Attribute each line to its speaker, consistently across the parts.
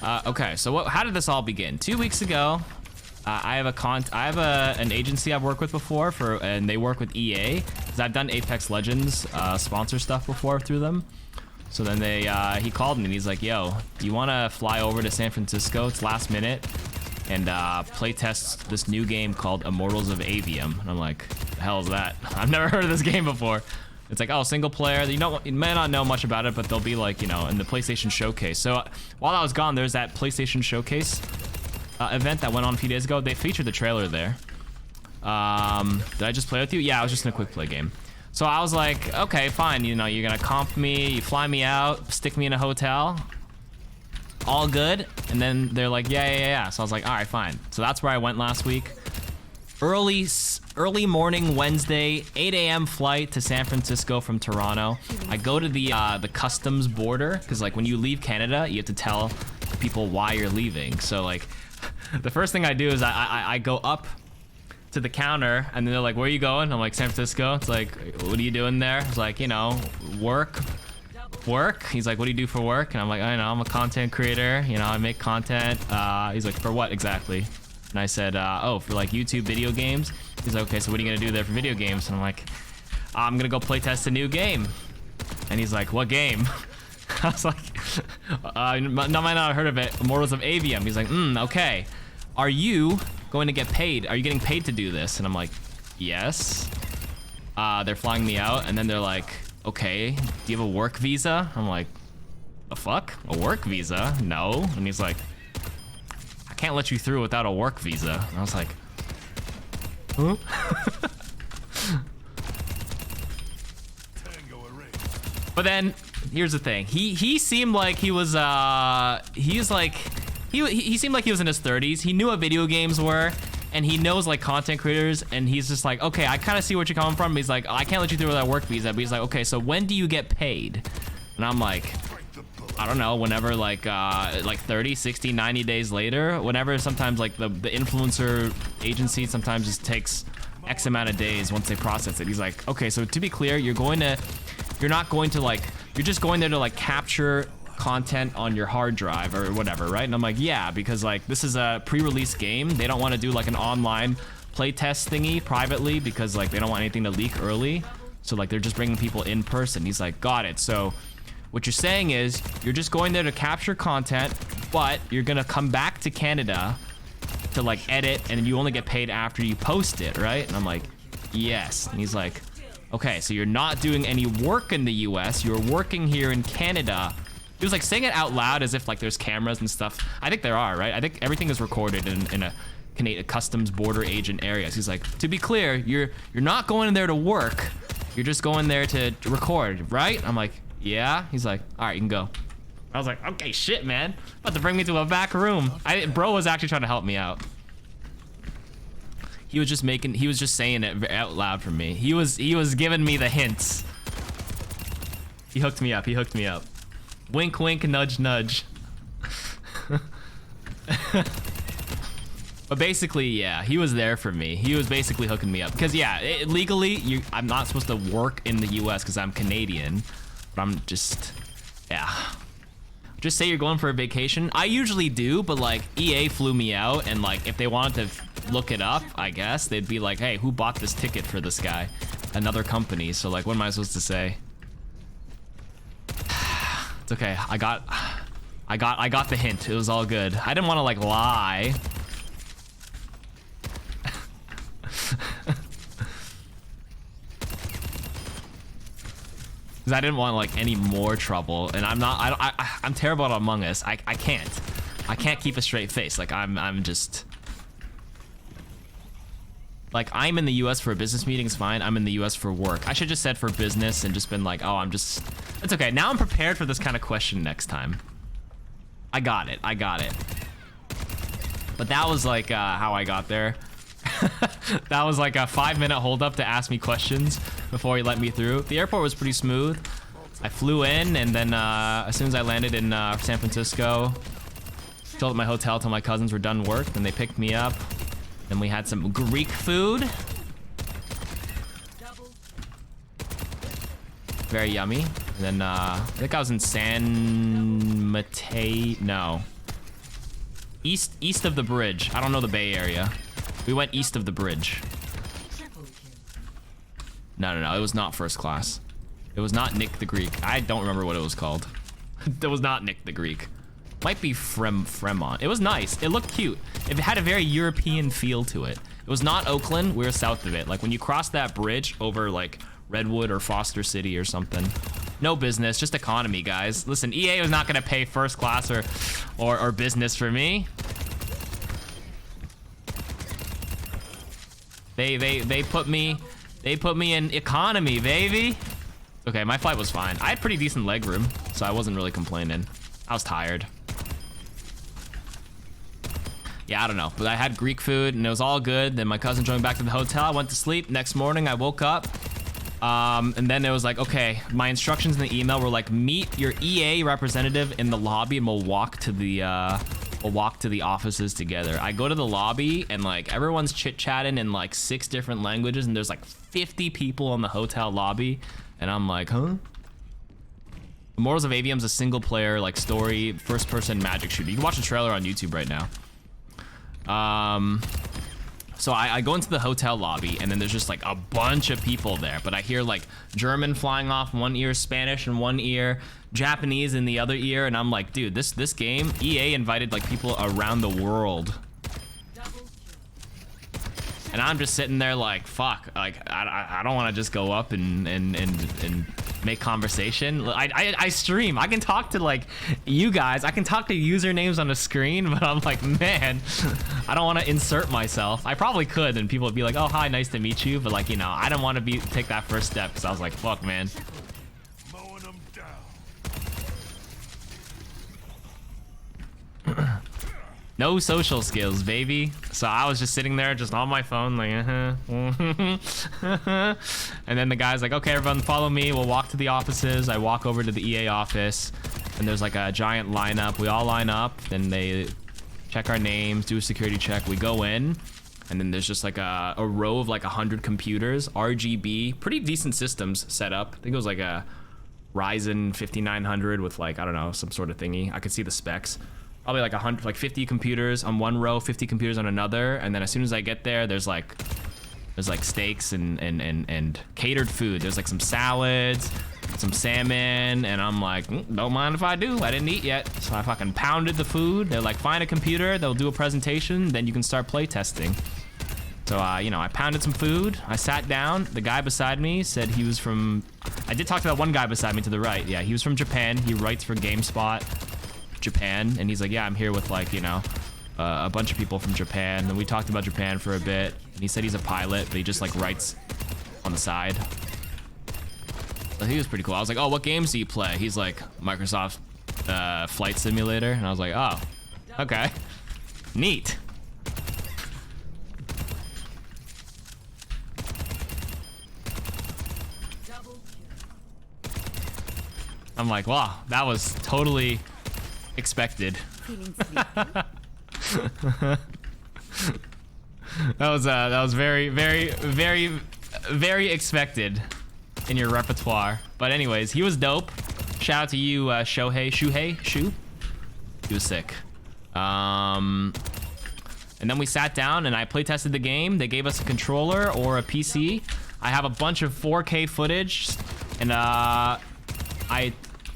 Speaker 1: Okay, so how did this all begin? 2 weeks ago, I have an agency I've worked with before and they work with EA. 'Cause I've done Apex Legends sponsor stuff before through them. So then he called me and he's like, "Yo, do you want to fly over to San Francisco? It's last minute and play test this new game called Immortals of Avium." And I'm like, "The hell is that? I've never heard of this game before." It's like, oh, single player. You may not know much about it, but they'll be like, in the PlayStation Showcase. So while I was gone, there's that PlayStation Showcase event that went on a few days ago. They featured the trailer there. Did I just play with you? Yeah, I was just in a quick play game. So I was like, okay, fine. You're gonna comp me, you fly me out, stick me in a hotel. All good. And then they're like, yeah. So I was like, all right, fine. So that's where I went last week. Early morning Wednesday, 8 a.m. flight to San Francisco from Toronto. I go to the customs border because like when you leave Canada, you have to tell people why you're leaving. So like the first thing I do is I go up to the counter and then they're like, "Where are you going?" I'm like, "San Francisco." It's like, "What are you doing there?" It's like, work. He's like, "What do you do for work?" And I'm like, I'm a content creator. I make content. He's like, "For what exactly?" And I said, "Oh, for like YouTube video games." He's like, "Okay, so what are you gonna do there for video games?" And I'm like, "I'm gonna go play test a new game." And he's like, "What game?" I was like, might not have heard of it. Immortals of Avium. He's like, "Okay. Are you going to get paid? Are you getting paid to do this?" And I'm like, "Yes." They're flying me out, and then they're like, "Okay, do you have a work visa?" I'm like, "The fuck? A work visa? No." And he's like, "I can't let you through without a work visa." And I was like, huh? But then here's the thing. He seemed like he was he seemed like he was in his 30s. He knew what video games were, and he knows like content creators, and he's just like, "Okay, I kind of see what you're coming from." He's like, "I can't let you through without work visa." But he's like, "Okay, so when do you get paid?" And I'm like, I don't know, whenever like 30, 60, 90 days later, whenever. Sometimes like the influencer agency sometimes just takes X amount of days once they process it. He's like, "Okay, so to be clear, you're just going there to like capture content on your hard drive or whatever, right?" And I'm like, "Yeah, because like this is a pre-release game. They don't want to do like an online playtest thingy privately because like they don't want anything to leak early. So like they're just bringing people in person." He's like, "Got it. So what you're saying is you're just going there to capture content, but you're gonna come back to Canada to like edit, and you only get paid after you post it, right?" And I'm like, "Yes." And he's like, "Okay, so you're not doing any work in the US, you're working here in Canada." He was like saying it out loud as if like there's cameras and stuff. I think there are, right? I think everything is recorded in a customs border agent area. So he's like, "To be clear, you're not going there to work, you're just going there to record, right?" I'm like, "Yeah." He's like, "All right, you can go." I was like, "Okay, shit, man. About to bring me to a back room." Bro was actually trying to help me out. He was just saying it out loud for me. He was giving me the hints. He hooked me up. Wink, wink, nudge, nudge. But basically, yeah, he was there for me. He was basically hooking me up. Because, yeah, legally, I'm not supposed to work in the US because I'm Canadian. But I'm just, yeah. Just say you're going for a vacation. I usually do, but, like, EA flew me out. And, like, if they wanted to look it up, I guess, they'd be like, "Hey, who bought this ticket for this guy?" Another company. So, like, what am I supposed to say? It's okay. I got the hint. It was all good. I didn't want to like lie. Cuz I didn't want like any more trouble, and I'm terrible at Among Us. I can't keep a straight face. Like I'm just like, I'm in the US for a business meeting, it's fine. I'm in the US for work. I should just said for business and just been like, "Oh, it's okay." Now I'm prepared for this kind of question next time. I got it. But that was like how I got there. That was like a 5-minute holdup to ask me questions before he let me through. The airport was pretty smooth. I flew in, and then as soon as I landed in San Francisco, chilled at my hotel till my cousins were done work. Then they picked me up. Then we had some Greek food. Very yummy. And then I think I was in San Mateo. No. East of the bridge. I don't know the Bay Area. We went east of the bridge. No. It was not first class. It was not Nick the Greek. I don't remember what it was called. It was not Nick the Greek. Might be Fremont. It was nice. It looked cute. It had a very European feel to it. It was not Oakland. We were south of it. Like when you cross that bridge over like Redwood or Foster City or something. No business, just economy, guys. Listen, EA was not gonna pay first class or business for me. They put me in economy, baby. Okay, my flight was fine. I had pretty decent leg room, so I wasn't really complaining. I was tired. Yeah, I don't know, but I had Greek food and it was all good. Then my cousin joined back to the hotel. I went to sleep. Next morning, I woke up. And then it was like, okay, my instructions in the email were like, meet your EA representative in the lobby and we'll walk to the offices together. I go to the lobby and like everyone's chit-chatting in like 6 different languages and there's like 50 people in the hotel lobby. And I'm like, huh? The Mortals of Avium's a single player, like story, first person magic shooter. You can watch the trailer on YouTube right now. So I go into the hotel lobby and then there's just like a bunch of people there, but I hear like German flying off in one ear, Spanish in one ear, Japanese in the other ear, and I'm like, dude, this game, EA invited like people around the world. And I'm just sitting there like, fuck, like I don't want to just go up and make conversation. I stream. I can talk to like you guys. I can talk to usernames on the screen, but I'm like, man, I don't want to insert myself. I probably could, and people would be like, oh, hi, nice to meet you. But like, you know, I don't want to take that first step because I was like, fuck, man.
Speaker 2: Mowing them down.
Speaker 1: No social skills, baby. So I was just sitting there just on my phone like, and then the guy's like, okay, everyone follow me. We'll walk to the offices. I walk over to the EA office and there's like a giant lineup. We all line up, then they check our names, do a security check. We go in and then there's just like a row of like 100 computers, RGB, pretty decent systems set up. I think it was like a Ryzen 5900 with like, I don't know, some sort of thingy. I could see the specs. Probably like 100, like 50 computers on one row, 50 computers on another, and then as soon as I get there, there's like steaks and catered food. There's like some salads, some salmon, and I'm like, don't mind if I do. I didn't eat yet, so I fucking pounded the food. They're like, find a computer, they'll do a presentation, then you can start play testing. So you know, I pounded some food. I sat down. The guy beside me said he was from. I did talk to that one guy beside me to the right. Yeah, he was from Japan. He writes for GameSpot Japan, and he's like, yeah, I'm here with like, you know, a bunch of people from Japan. And we talked about Japan for a bit, and he said he's a pilot, but he just like writes on the side. So he was pretty cool. I was like, oh, what games do you play? He's like, Microsoft Flight Simulator, and I was like, oh, okay, neat. I'm like, wow, that was totally expected. that was very expected in your repertoire. But anyways, he was dope. Shout out to you, Shuhei. He was sick. And then we sat down and I play tested the game. They gave us a controller or a PC. I have a bunch of 4K footage, and I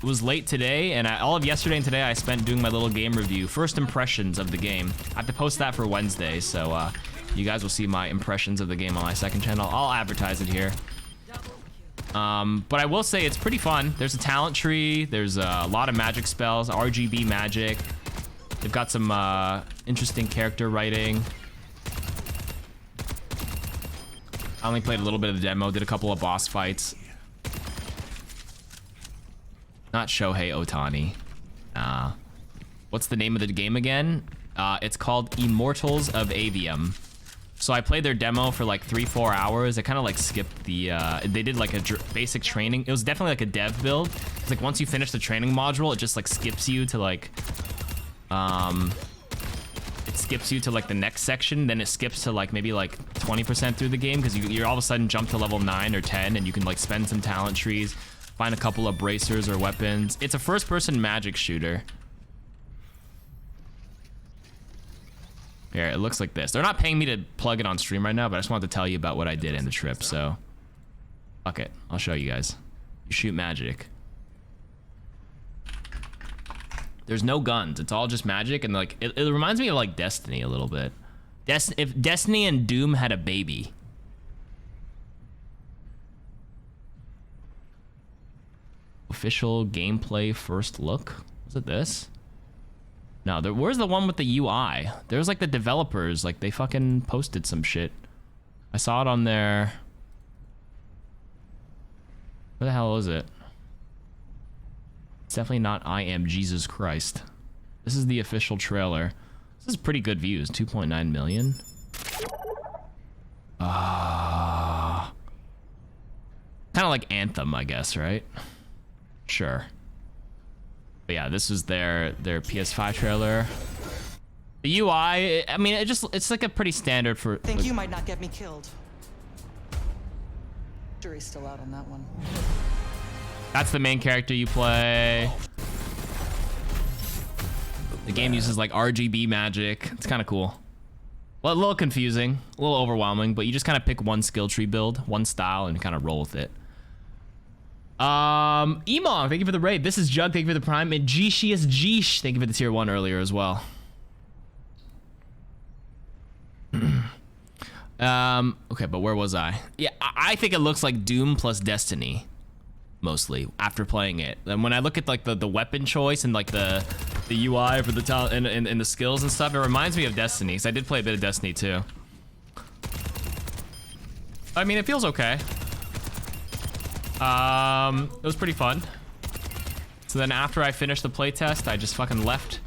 Speaker 1: was late today, and all of yesterday and today I spent doing my little game review, first impressions of the game. I have to post that for Wednesday, so you guys will see my impressions of the game on my second channel. I'll advertise it here. But I will say it's pretty fun. There's a talent tree, there's a lot of magic spells, RGB magic. They've got some interesting character writing. I only played a little bit of the demo, did a couple of boss fights. Not Shohei Ohtani. What's the name of the game again? It's called Immortals of Avium. So I played their demo for like 3-4 hours. I kind of like skipped the, they did like a basic training. It was definitely like a dev build. It's like once you finish the training module, it just like skips you to like, it skips you to like the next section. Then it skips to like maybe like 20% through the game, because you're all of a sudden jump to level 9 or 10 and you can like spend some talent trees, find a couple of bracers or weapons. It's a first-person magic shooter. Here, it looks like this. They're not paying me to plug it on stream right now, but I just wanted to tell you about what I did in the trip, so. Fuck it. I'll show you guys. You shoot magic. There's no guns. It's all just magic, and like it reminds me of like Destiny a little bit. If Destiny and Doom had a baby. Official gameplay first look. Was it this? No, where's the one with the UI? There's like the developers, like they fucking posted some shit. I saw it on their... Where the hell is it? It's definitely not I Am Jesus Christ. This is the official trailer. This is pretty good views, 2.9 million. Kind of like Anthem, I guess, right? Sure. But yeah, this is their PS5 trailer. The UI, I mean, it's like a pretty standard for...
Speaker 3: Think you might not get me killed. Jury's still out on that one.
Speaker 1: That's the main character you play. The game uses like RGB magic. It's kind of cool. Well, a little confusing, a little overwhelming, but you just kind of pick one skill tree build, one style, and kind of roll with it. Emong, thank you for the raid. This is Jug, thank you for the prime. And Jeeshius Jeesh, thank you for the tier 1 earlier as well. Okay, but where was I? Yeah, I think it looks like Doom plus Destiny, mostly, after playing it. And when I look at like the weapon choice and like the UI for the talent and the skills and stuff, it reminds me of Destiny, because I did play a bit of Destiny too. I mean, it feels okay. It was pretty fun. So then after I finished the playtest, I just fucking left.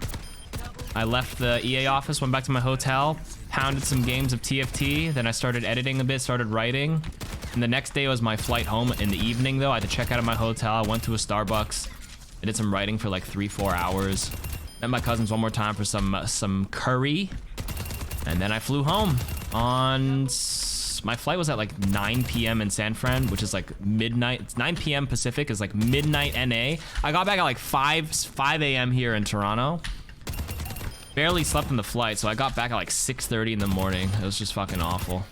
Speaker 1: I left the EA office, went back to my hotel, pounded some games of TFT, then I started editing a bit, started writing. And the next day was my flight home. In the evening though, I had to check out of my hotel. I went to a Starbucks. I did some writing for like 3-4 hours. Met my cousins one more time for some curry. And then I flew home on... My flight was at like 9 p.m. in San Fran, which is like midnight. It's 9 p.m. Pacific, is like midnight NA. I got back at like 5 a.m. here in Toronto. Barely slept in the flight, so I got back at like 6:30 in the morning. It was just fucking awful.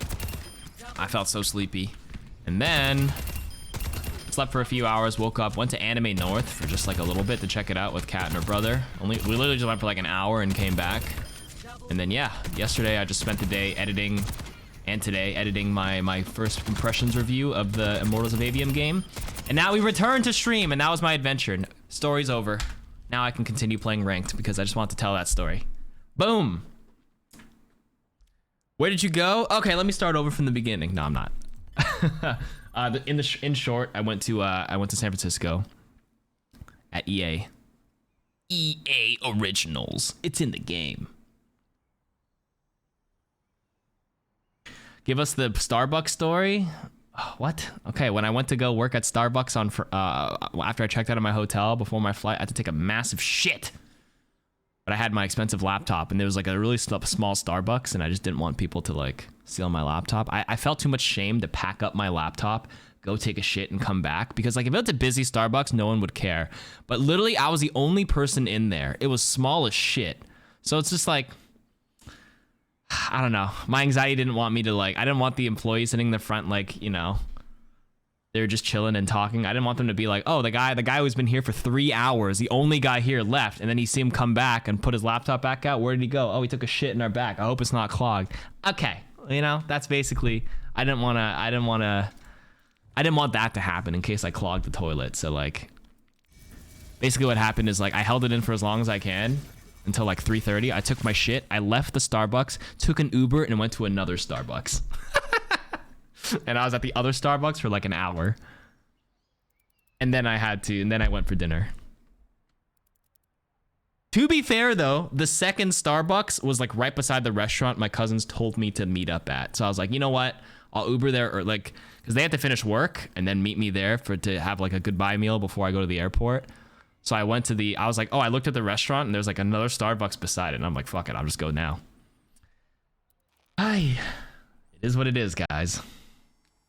Speaker 1: I felt so sleepy. And then slept for a few hours, woke up, went to Anime North for just like a little bit to check it out with Kat and her brother. We literally just went for like an hour and came back. And then yeah, yesterday I just spent the day editing, and today editing my first impressions review of the Immortals of Avium game. And now we return to stream, and that was my adventure. Story's over. Now I can continue playing ranked because I just want to tell that story. Boom. Where did you go? Okay, let me start over from the beginning. No, I'm not. In short, I went to San Francisco at EA. EA Originals. It's in the game. Give us the Starbucks story. Oh, what? Okay, when I went to go work at Starbucks after I checked out of my hotel before my flight, I had to take a massive shit. But I had my expensive laptop, and there was like a really small Starbucks, and I just didn't want people to like steal my laptop. I felt too much shame to pack up my laptop, go take a shit, and come back, because like if it was a busy Starbucks, no one would care. But literally, I was the only person in there. It was small as shit. So it's just like, I don't know. My anxiety didn't want me to like, I didn't want the employees sitting in the front like, you know, they're just chilling and talking. I didn't want them to be like, oh, the guy who's been here for 3 hours, the only guy here left, and then you see him come back and put his laptop back out. Where did he go? Oh, he took a shit in our back. I hope it's not clogged. Okay, you know, that's basically, I didn't want that to happen in case I clogged the toilet. So like, basically what happened is like, I held it in for as long as I can until like 3:30. I took my shit, I left the Starbucks, took an Uber, and went to another Starbucks. And I was at the other Starbucks for like an hour. And then I went for dinner. To be fair though, the second Starbucks was like right beside the restaurant my cousins told me to meet up at. So I was like, you know what? I'll Uber there, or like, because they had to finish work and then meet me there to have like a goodbye meal before I go to the airport. So I went to I was like, oh, I looked at the restaurant and there's like another Starbucks beside it. And I'm like, fuck it, I'll just go now. It is what it is, guys.